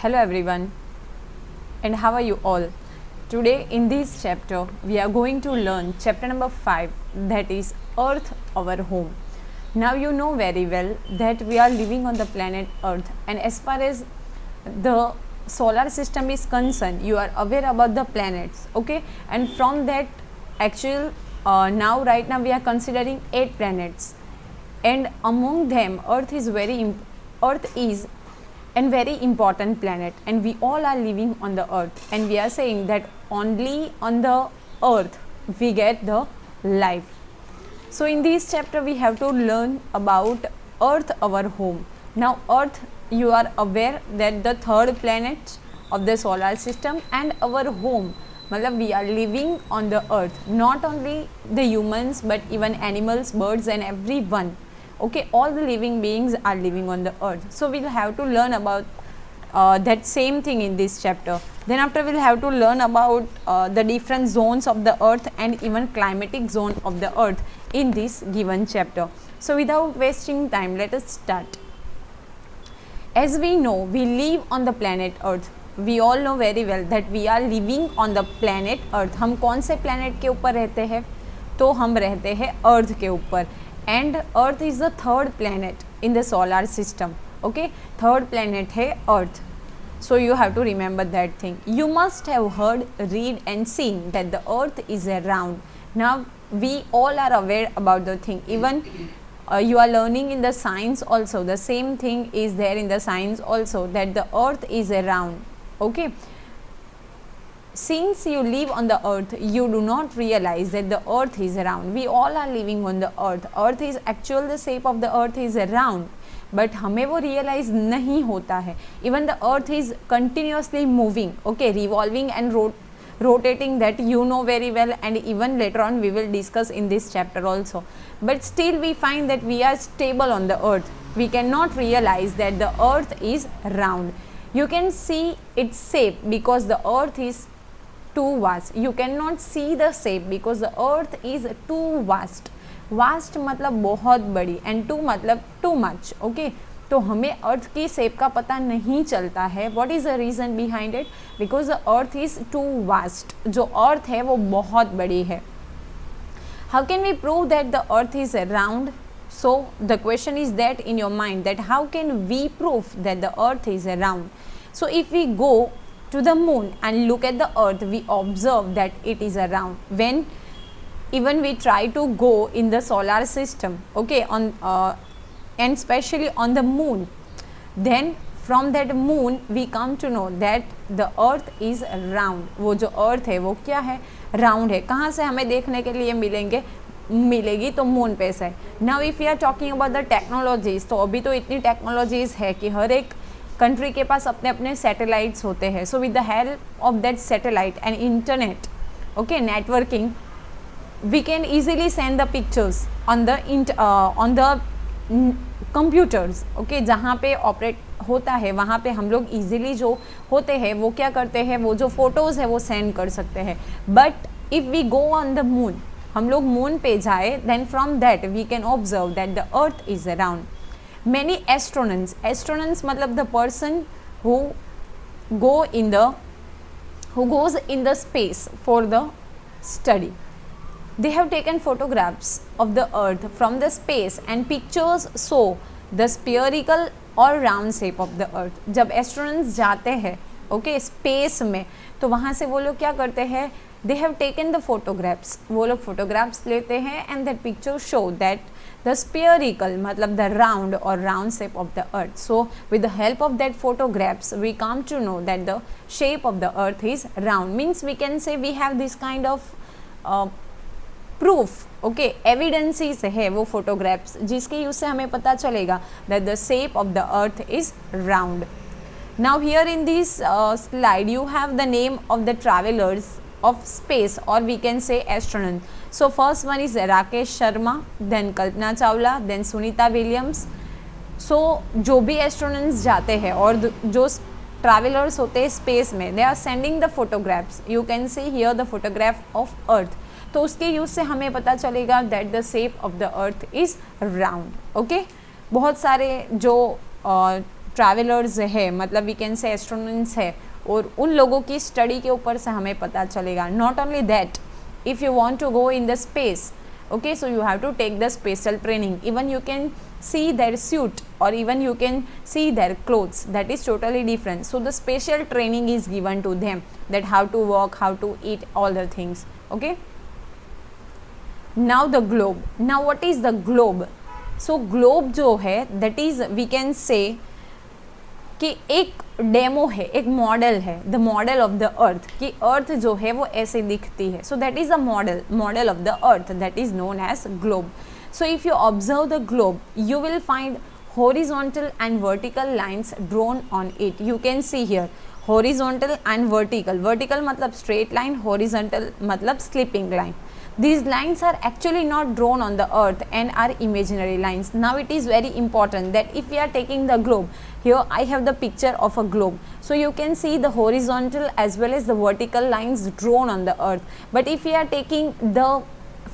Hello everyone, and how are you all? Today in this chapter we are going to learn chapter number 5, that is Earth, our home. Now you know very well that we are living on the planet Earth, and as far as the solar system is concerned, you are aware about the planets, okay? And from that actual right now we are considering 8 planets, and among them Earth is and very important planet, and we all are living on the earth, and we are saying that only on the earth we get the life. So in this chapter we have to learn about earth, our home. Now earth, you are aware that the third planet of the solar system and our home, matlab we are living on the earth, not only the humans but even animals, birds and everyone. Okay, all the living beings are living on the earth. So we'll have to learn about that same thing in this chapter. Then after we'll have to learn about the different zones of the earth and even climatic zone of the earth in this given chapter. So without wasting time, let us start. As we know, we live on the planet earth. We all know very well that we are living on the planet earth. हम कौन से planet के ऊपर रहते हैं? तो हम रहते हैं earth के ऊपर. And earth is the third planet in the solar system. Okay, third planet है earth. So you have to remember that thing. You must have heard, read and seen that the earth is round. Now we all are aware about the thing. Even you are learning in the science also, the same thing is there in the science also, that the earth is round. Okay, since you live on the earth, you do not realize that the earth is round. We all are living on the earth. Earth is actual, the shape of the earth is round, but हमें वो realize नहीं होता है. Even the earth is continuously moving, okay, revolving and rotating, that you know very well, and even later on we will discuss in this chapter also. But still we find that we are stable on the earth. We cannot realize that the earth is round. You can see its shape because the earth is too vast. You cannot see the shape because the earth is too vast. Vast मतलब बहुत बड़ी, and too मतलब too much. Okay, तो हमें अर्थ की shape का पता नहीं चलता है. What is the reason behind it? Because the earth is too vast. जो अर्थ है वो बहुत बड़ी है. How can we prove that the earth is round? So the question is that in your mind, that how can we prove that the earth is round? So if we go to the moon and look at the earth, we observe that it is round. When even we try to go in the solar system, okay, on and especially on the moon, then from that moon we come to know that the earth is round. वो जो earth है वो क्या है? round है. कहाँ से हमें देखने के लिए मिलेगी तो मून पे से. Now if we are talking about the technologies, तो अभी तो इतनी टेक्नोलॉजीज है कि हर एक कंट्री के पास अपने अपने सैटेलाइट्स होते हैं. So with the help of that satellite and internet, okay, networking, we can easily send the pictures on the computers. Okay, जहाँ पे ऑपरेट होता है वहाँ पे हम लोग ईजिली जो होते हैं वो क्या करते हैं, वो जो फोटोज़ है वो सेंड कर सकते हैं. But if we go on the moon, हम लोग मून पे जाए, then from that we can observe that the earth is around. Many astronauts मतलब the person who goes in the space for the study, they have taken photographs of the earth from the space, and pictures show the spherical or round shape of the earth. जब astronauts जाते हैं, okay, space में, तो वहाँ से वो लोग क्या करते हैं, they have taken the photographs. वो लोग photographs लेते हैं, and that picture show that the spherical मतलब the round or round shape of the earth. So with the help of that photographs we come to know that the shape of the earth is round. Means we can say we have this kind of proof, okay, evidences है वो photographs जिसके use से हमें पता चलेगा that the shape of the earth is round. Now here in this slide you have the name of the travelers of space, or we can say astronaut. So first one is Rakesh Sharma, then Kalpana Chawla, then Sunita Williams. So जो भी astronauts जाते हैं और जो travelers होते हैं space में, they are sending the photographs. You can see here the photograph of earth. तो उसके यूज से हमें पता चलेगा that the shape of the earth is round. Okay, बहुत सारे जो ट्रैवलर्स है, मतलब वी कैन से एस्ट्रोनॉट्स है, और उन लोगों की स्टडी के ऊपर से हमें पता चलेगा. Not only that, if you want to go in the space, okay, so you have to take the special training. Even you can see their suit, or even you can see their clothes, that is totally different. So the special training is given to them, that how to walk, how to eat, all the things. Okay, now the globe. Now what is the globe? So globe जो है, that is we can say कि एक demo है, एक model है, the model of the earth, कि earth जो है वो ऐसे दिखती है. So that is a model of the earth, that is known as globe. So if you observe the globe, you will find horizontal and vertical lines drawn on it. You can see here horizontal and vertical. Vertical मतलब straight line, horizontal मतलब slipping line. These lines are actually not drawn on the earth and are imaginary lines. Now it is very important that if we are taking the globe, here I have the picture of a globe. So you can see the horizontal as well as the vertical lines drawn on the earth. But if we are taking the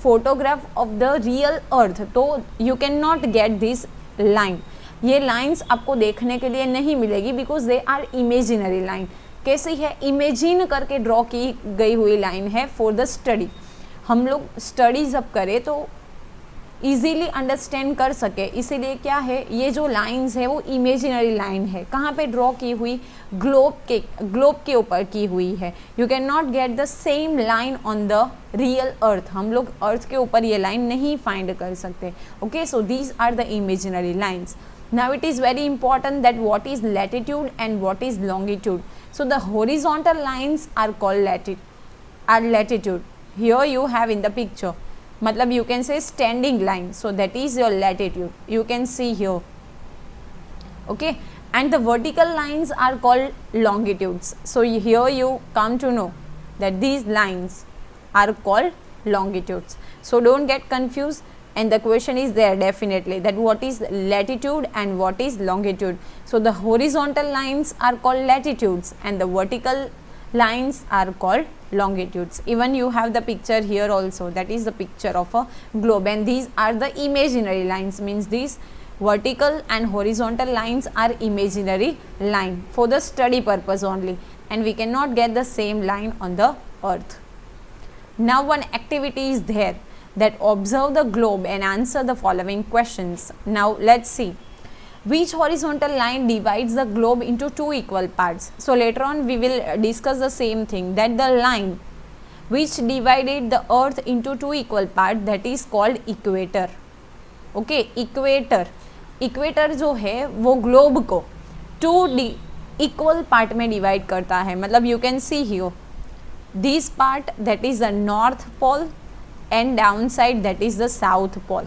photograph of the real earth, तो you cannot get this line. ये lines आपको देखने के लिए नहीं मिलेगी, because they are imaginary line. कैसी है? इमेजिन करके ड्रॉ की गई हुई लाइन है फॉर द स्टडी. हम लोग स्टडी जब करें तो इजीली अंडरस्टैंड कर सके, इसीलिए क्या है, ये जो लाइंस है वो इमेजिनरी लाइन है. कहाँ पे ड्रॉ की हुई? ग्लोब के ऊपर की हुई है. You can not get the same line on the real earth. हम लोग अर्थ के ऊपर ये लाइन नहीं फाइंड कर सकते. Okay, so these are the imaginary lines. Now it is very important that what is latitude and what is longitude. So the horizontal lines are called latitude. Here you have in the picture, matlab you can say standing line, so that is your latitude. You can see here. Okay, and the vertical lines are called longitudes. So here you come to know that these lines are called longitudes. So don't get confused. And the question is there definitely, that what is latitude and what is longitude. So the horizontal lines are called latitudes and the vertical lines are called longitudes. Even you have the picture here also, that is the picture of a globe, and these are the imaginary lines, means these vertical and horizontal lines are imaginary line for the study purpose only, and we cannot get the same line on the earth. Now one activity is there, that observe the globe and answer the following questions. Now let's see, which horizontal line divides the globe into two equal parts. So later on we will discuss the same thing, that the line which divided the earth into two equal parts, that is called equator. Okay, equator जो है वो globe को two equal part में divide करता है. मतलब you can see here this part, that is the north pole, and downside, that is the south pole.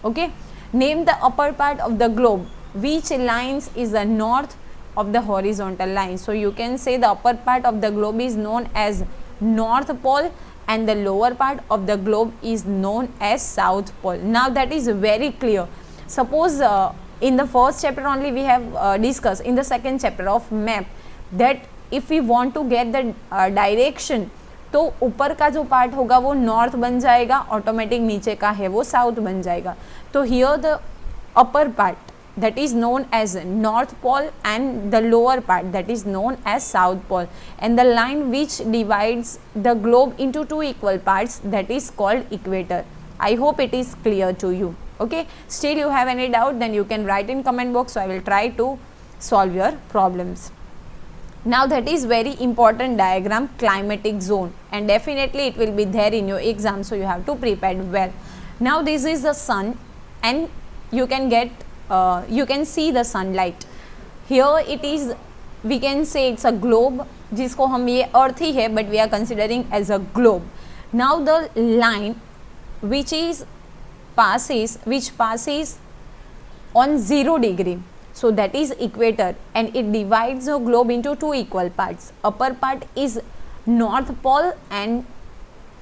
Okay, name the upper part of the globe which lines is the north of the horizontal line. So you can say the upper part of the globe is known as north pole and the lower part of the globe is known as south pole. Now that is very clear. Suppose in the first chapter only we have discussed, in the second chapter of map, that if we want to get the direction, तो ऊपर का जो part होगा वो north बन जाएगा, automatic नीचे का है वो साउथ बन जाएगा. तो here the upper part, that is known as north pole, and the lower part, that is known as south pole, and the line which divides the globe into two equal parts, that is called equator. I hope it is clear to you. Okay, still you have any doubt, then you can write in comment box, so I will try to solve your problems. Now that is very important diagram, climatic zone, and definitely it will be there in your exam, so you have to prepare well. Now this is the sun, and you can get you can see the sunlight. Here it is, we can say it's a globe, जिसको हम ये अर्थ ही है, but we are considering as a globe. Now the line which passes on 0 degree, so that is equator, and it divides the globe into two equal parts. Upper part is north pole and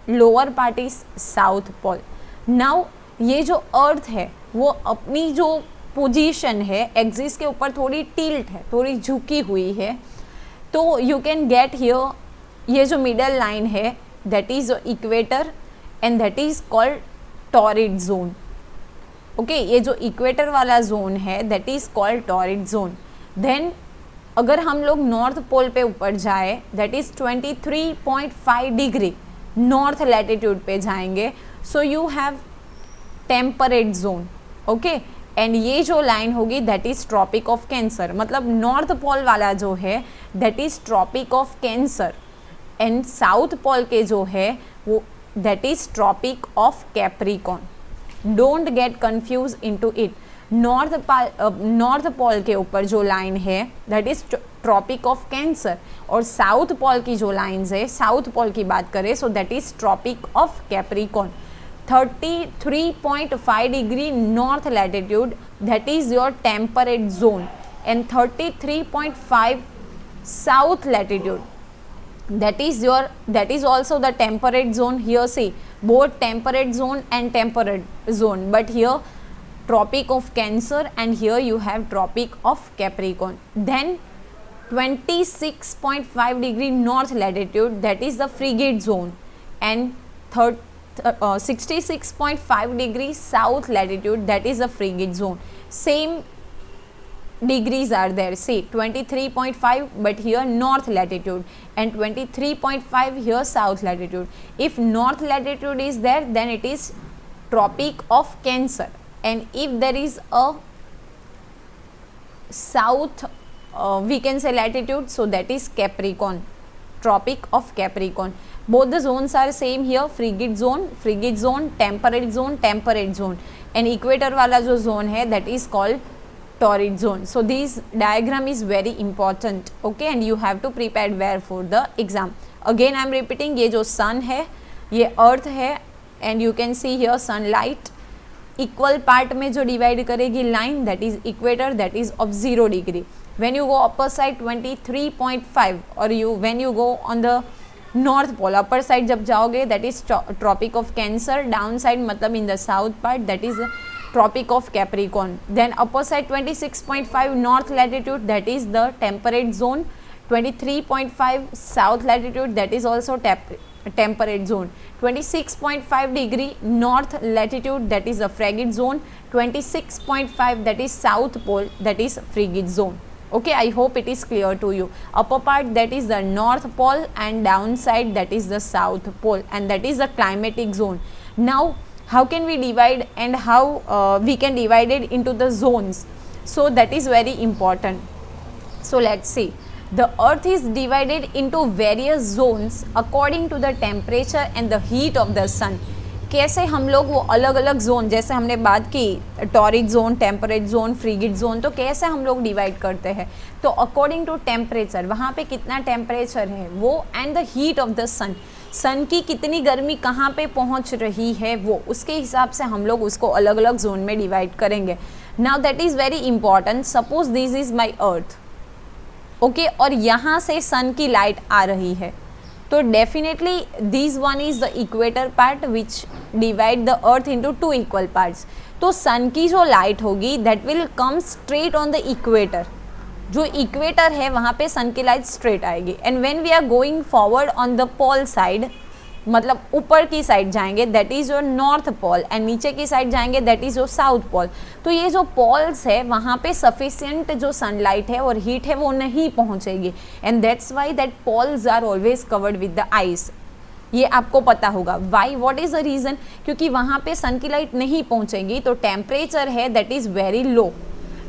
lower part is south pole. Now ये जो अर्थ है वो अपनी जो position है axis के ऊपर थोड़ी टिल्ट है, थोड़ी झुकी हुई है. तो यू कैन गेट हियर, ये जो मिडल लाइन है that is equator and that is called torrid zone. Okay, ये जो इक्वेटर वाला जोन है that is called torrid zone. Then अगर हम लोग नॉर्थ पोल पे ऊपर जाए, that is 23.5 degree north latitude पे जाएंगे, so you have temperate zone, okay. And ये जो लाइन होगी that is tropic of cancer, मतलब नॉर्थ पोल वाला जो है that is tropic of cancer, and south pole के जो है वो that is tropic of capricorn. Don't get confuse into it. North pole के ऊपर जो लाइन है that is tropic of cancer, और साउथ पोल की जो लाइन्स है, साउथ पोल की बात करें so that is tropic of capricorn. 33.5 degree north latitude that is your temperate zone, and 33.5 south latitude that is also the temperate zone. Here see both temperate zone and temperate zone, but here tropic of cancer and here you have tropic of capricorn. Then 26.5 degree north latitude that is the frigid zone, and 66.5 degree south latitude that is the frigid zone. Same degrees are there, see 23.5 but here north latitude, and 23.5 here south latitude. If north latitude is there then it is tropic of cancer, and if there is a south we can say latitude, so that is capricorn, tropic of capricorn. Both the zones are same here, frigid zone, temperate zone, temperate zone, and equator wala jo zone hai that is called torrid zone. So this diagram is very important, okay, and you have to prepare well for the exam. Again I am repeating, ये जो sun है, ये earth है, and you can see here sunlight equal part में जो divide करेगी line that is equator, that is of 0 degree. When you go upper side 23.5, or when you go on the north pole upper side जब जाओगे that is tropic of cancer, down side मतलब in the south part that is tropic of capricorn. Then upper side 26.5 north latitude that is the temperate zone, 23.5 south latitude that is also temperate zone, 26.5 degree north latitude that is the frigid zone, 26.5 that is south pole that is frigid zone. Okay, I hope it is clear to you. Upper part that is the north pole and downside that is the south pole, and that is the climatic zone. Now how can we divide, and how we can divide it into the zones, so that is very important. So let's see, the earth is divided into various zones according to the temperature and the heat of the sun. कैसे हम लोग वो अलग अलग zone, जैसे हमने बात की torrid zone, temperate zone, frigid zone, तो कैसे हम लोग डिवाइड करते हैं, तो अकॉर्डिंग टू टेम्परेचर, वहाँ पे कितना टेम्परेचर है वो, and the heat of the sun, sun की कितनी गर्मी कहाँ पे पहुँच रही है वो, उसके हिसाब से हम लोग उसको अलग अलग जोन में डिवाइड करेंगे. Now that is very important. Suppose this is my earth, okay, और यहाँ से सन की लाइट आ रही है, तो definitely this one is the equator part which divide the earth into 2 equal parts. तो सन की जो लाइट होगी that will come straight on the equator, जो इक्वेटर है वहाँ पे सन की लाइट स्ट्रेट आएगी. And when we are going forward on the pole side, मतलब ऊपर की साइड जाएंगे that is your north pole, and नीचे की साइड जाएंगे that is your south pole. तो ये जो पोल्स है वहाँ पे सफिशिएंट जो सनलाइट है और हीट है वो नहीं पहुँचेगी, and that's why that poles are always covered with the ice. ये आपको पता होगा why, what is the reason, क्योंकि वहाँ पे सन की लाइट नहीं पहुँचेगी, तो टेम्परेचर है that is very low,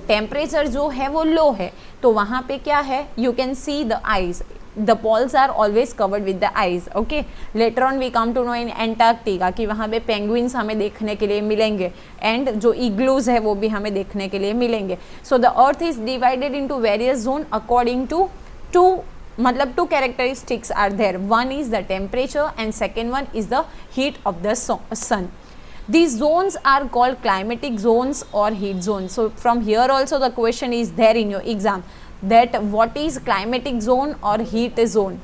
temperature जो है वो लो है, तो वहाँ पे क्या है, you can see the ice, the poles are always covered with the ice. Okay, later on we come to know in Antarctica कि वहाँ पे penguins हमें देखने के लिए मिलेंगे, and जो igloos है वो भी हमें देखने के लिए मिलेंगे. So the earth is divided into various zone according to मतलब two characteristics are there. One is the temperature and second one is the heat of the sun. These zones are called climatic zones or heat zones. So from here also the question is there in your exam, that what is climatic zone or heat zone.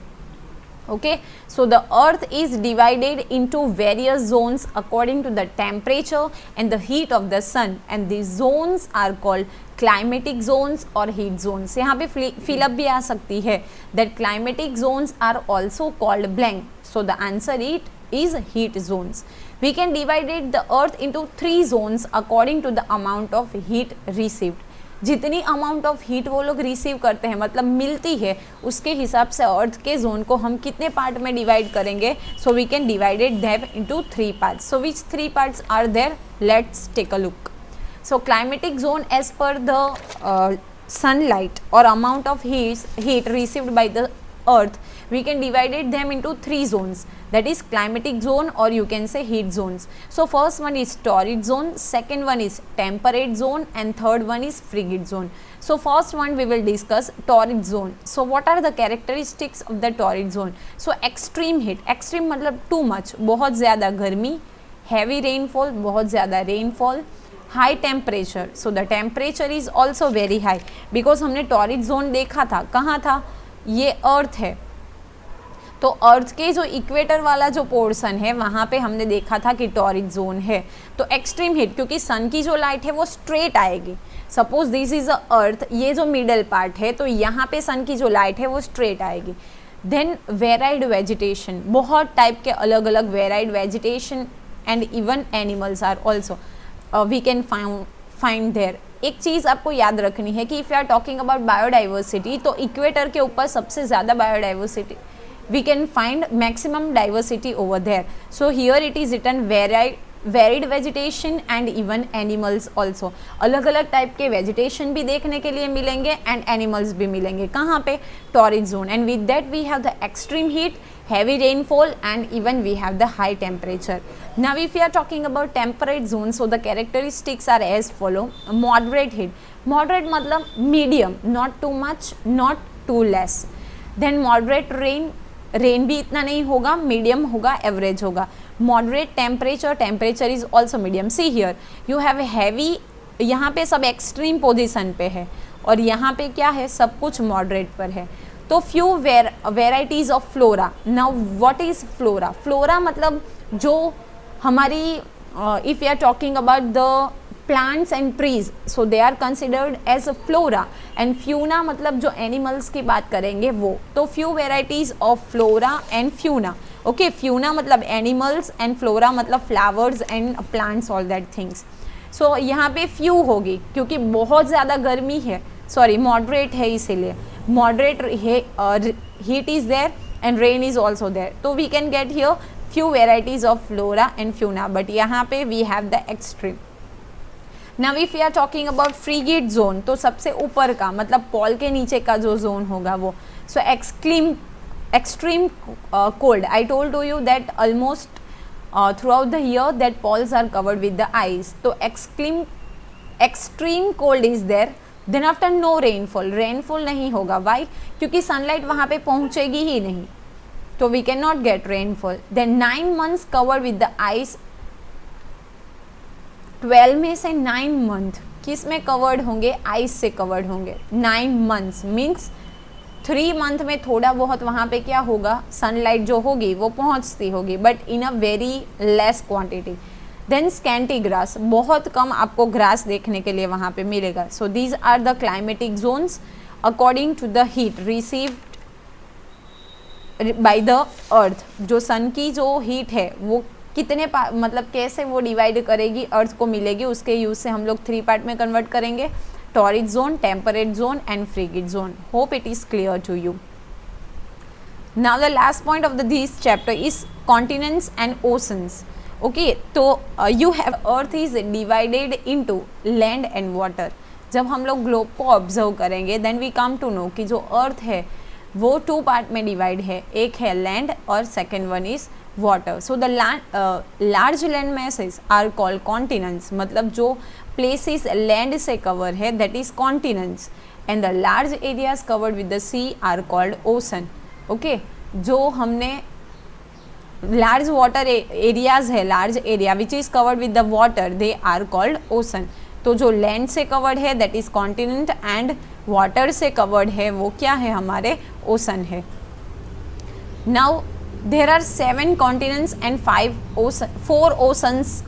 Okay, so the earth is divided into various zones according to the temperature and the heat of the sun, and these zones are called climatic zones or heat zones. यहाँ पे fill up भी आ सकती है that climatic zones are also called blank. So the answer is heat zones. We can divide the earth into 3 zones according to the amount of heat received. जितनी amount of heat वो लोग receive करते हैं, मतलब मिलती है, उसके हिसाब से अर्थ के जोन को हम कितने पार्ट में डिवाइड करेंगे. So we can divided them into 3 parts. So which 3 parts are there? Let's take a look. So climatic zone as per the sunlight or amount of heat received by the earth, we can divided them into 3 zones, that is climatic zone or you can say heat zones. So first one is torrid zone, second one is temperate zone, and third one is frigid zone. So first one we will discuss torrid zone. So what are the characteristics of the torrid zone? So extreme heat, extreme मतलब too much, बहुत ज़्यादा गर्मी, heavy rainfall, बहुत ज़्यादा rainfall, high temperature. So the temperature is also very high, because हमने torrid zone देखा था, कहाँ था, ये अर्थ है, तो अर्थ के जो इक्वेटर वाला जो पोर्शन है वहाँ पे हमने देखा था कि टॉरिड जोन है. तो एक्सट्रीम हीट, क्योंकि सन की जो लाइट है वो स्ट्रेट आएगी. सपोज दिस इज अ अर्थ, ये जो मिडल पार्ट है, तो यहाँ पे सन की जो लाइट है वो स्ट्रेट आएगी. देन वेराइड वेजिटेशन, बहुत टाइप के अलग अलग varied vegetation and even animals are also we can find there. एक चीज़ आपको याद रखनी है कि if you are talking about biodiversity, तो इक्वेटर के ऊपर सबसे ज़्यादा biodiversity, we can find maximum diversity over there. So here it is written varied vegetation and even animals also. अलग अलग टाइप के वेजिटेशन भी देखने के लिए मिलेंगे एंड एनिमल्स भी मिलेंगे. कहाँ पे? Torrid zone. And with that we have the extreme heat, heavy rainfall, and even we have the high temperature. Now if we are talking about temperate zone, so the characteristics are as follow. Moderate heat, moderate मतलब medium, not too much, not too less. Then moderate rain, rain भी इतना नहीं होगा, medium होगा, average होगा. Moderate temperature, temperature is also medium. See here, you have a heavy, यहाँ पे सब extreme position पे है और यहाँ पे क्या है, सब कुछ moderate पर है. तो few varieties of flora. Now what is flora? Flora मतलब जो हमारी if you are talking about the plants and trees, so they are considered as a flora. And fauna मतलब जो एनिमल्स की बात करेंगे वो. तो फ्यू वेराइटीज़ ऑफ फ्लोरा एंड फ्यूना. ओके, फ्यूना मतलब एनिमल्स एंड फ्लोरा मतलब flowers and plants, all that things. So यहाँ पे फ्यू होगी क्योंकि बहुत ज़्यादा गर्मी है, सॉरी मॉडरेट है, इसीलिए moderate heat is there and rain is also there. So we can get here few varieties of flora and fauna, but यहाँ पे we have the extreme. Now if we are talking about frigid zone, तो सबसे ऊपर का मतलब पोल के नीचे का जो जोन होगा वो. So extreme cold. I told to you that almost throughout the year that poles are covered with the ice. तो extreme cold is there. Then after no rainfall, rainfall नहीं होगा. वाई? क्योंकि सनलाइट वहाँ पे पहुँचेगी ही नहीं, तो we can not get rainfall. Then 9 months covered with the ice. 12 में से 9 month किस में कवर्ड होंगे? आइस से कवर्ड होंगे. 9 months मीन्स 3 month में थोड़ा बहुत वहाँ पे क्या होगा, सनलाइट जो होगी वो पहुँचती होगी, but in a very less quantity. Then scanty grass, बहुत कम आपको ग्रास देखने के लिए वहाँ पे मिलेगा. So these are the climatic zones according to the heat received by the earth. जो सन की जो हीट है वो कितने मतलब कैसे वो डिवाइड करेगी, अर्थ को मिलेगी, उसके यूज से हम लोग 3 पार्ट में कन्वर्ट करेंगे. Torrid zone, temperate zone and frigid zone. Hope it is clear to you. Now the last point of this chapter is continents and oceans. Okay, तो you have earth is divided into land and water. जब हम लोग globe को observe करेंगे then we come to know कि जो अर्थ है वो 2 पार्ट में डिवाइड है. एक है लैंड और second one is water. So the large land masses are called continents. मतलब जो प्लेसेस लैंड से कवर है that is continents, and the large areas covered with the sea are called ocean. Okay, जो हमने large water areas है, large area which is covered with the water, they are called ocean. तो जो land से covered है that is continent and water से covered है वो क्या है, हमारे ओशन है. Now there are 7 continents and 4 oceans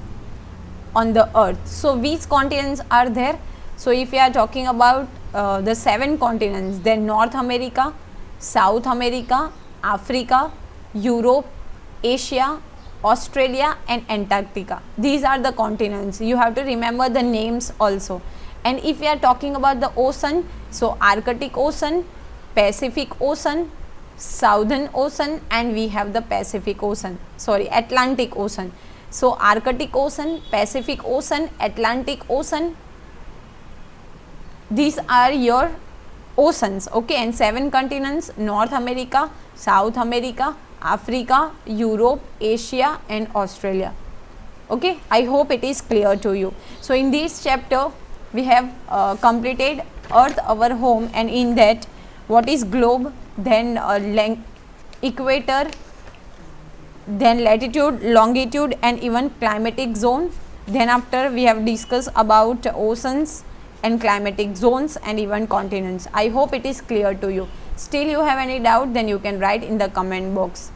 on the earth. So which continents are there? So if we are talking about the 7 continents, then North America, South America, Africa, Europe, Asia, Australia and Antarctica. These are the continents. You have to remember the names also. And if we are talking about the ocean, so Arctic Ocean, Pacific Ocean, Southern Ocean, and we have the Atlantic Ocean. So Arctic Ocean, Pacific Ocean, Atlantic Ocean, these are your oceans, okay. And 7 continents: North America, South America, Africa, Europe, Asia, and Australia. Okay, I hope it is clear to you. So in this chapter we have completed Earth, our home, and in that what is globe, then equator, then latitude, longitude, and even climatic zone. Then after we have discussed about oceans and climatic zones and even continents. I hope it is clear to you. Still you have any doubt, then you can write in the comment box,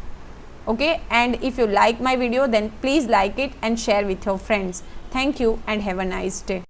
okay. And if you like my video, then please like it and share with your friends. Thank you and have a nice day.